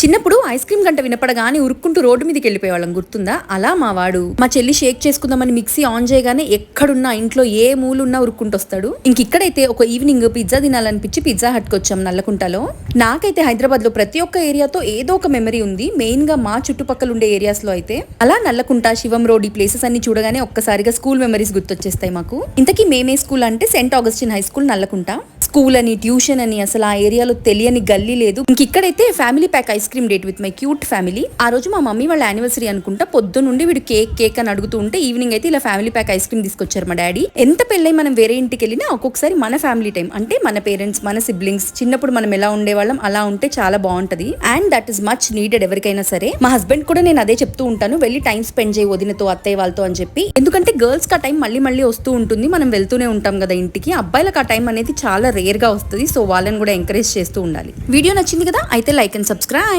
చిన్నప్పుడు ice cream గంట వినపడగానే ఉరుక్కుంటూ road మీదకి వెళ్ళిపోయేవాళ్ళం, గుర్తుందా? అలా మా వాడు మా చెల్లి షేక్ చేసుకుందామని మిక్సీ ఆన్ చేయగానే ఎక్కడున్నా, ఇంట్లో ఏ మూలున్నా ఉరుక్కుంటూ వస్తాడు. ఇక్కడైతే ఒక ఈవినింగ్ పిజ్జా తినాలనిపించి పిజ్జా హట్కి వచ్చాం నల్లకుంటలో. నాకైతే హైదరాబాద్ లో ప్రతి ఒక్క ఏరియాతో ఏదో ఒక మెమరీ ఉంది, మెయిన్ గా మా చుట్టుపక్కల ఉండే ఏరియాస్ లో అయితే. అలా నల్లకుంట, శివం రోడ్, ఈ ప్లేసెస్ అన్ని చూడగానే ఒక్కసారిగా స్కూల్ మెమరీస్ గుర్తొచ్చేస్తాయి మాకు. ఇంతకీ మేమే స్కూల్ అంటే Saint Augustine high school Nallakunta. School అని, ట్యూషన్ అని, అసలు ఆ ఏరియాలో తెలియని గల్లీ లేదు. ఇక్కడైతే family pack ice cream date with my cute family. ఆ రోజు మా మమ్మీ వాళ్ళ యానివర్సరీ అనుకుంటా. పొద్దు నుండి వీడు కేక్ అని అడుగుతూ ఉంటే ఈవినింగ్ అయితే ఇలా ఫ్యామిలీ ప్యాక్ ఐస్ క్రీమ్ తీసుకొచ్చారు మా డాడీ. ఎంత పెళ్ళై మనం వేరే ఇంటికి వెళ్ళినా ఒక్కొక్కసారి మన ఫ్యామిలీ టైం అంటే మన పేరెంట్స్, మన సిబ్లింగ్స్, చిన్నప్పుడు మనం ఎలా ఉండేవాళ్ళం అలా ఉంటే చాలా బాగుంటది. And that is much needed ఎవరికైనా సరే. మా హస్బెండ్ కూడా నేను అదే చెప్తూ ఉంటాను, వెళ్ళి టైం స్పెండ్ చేయి వదినతో, అత్తయ్య వాళ్ళతో అని చెప్పి. ఎందుకంటే గర్ల్స్ కి ఆ టైం మళ్ళీ వస్తూ ఉంటుంది, మనం వెళ్తూనే ఉంటాం కదా ఇంటికి. అబ్బాయిలకు ఆ టైం అనేది చాలా రేర్ గా వస్తుంది. సో వాళ్ళని కూడా ఎంకరేజ్ చేస్తూ ఉండాలి. వీడియో నచ్చింది కదా, అయితే లైక్ అండ్ సబ్స్క్రైబ్.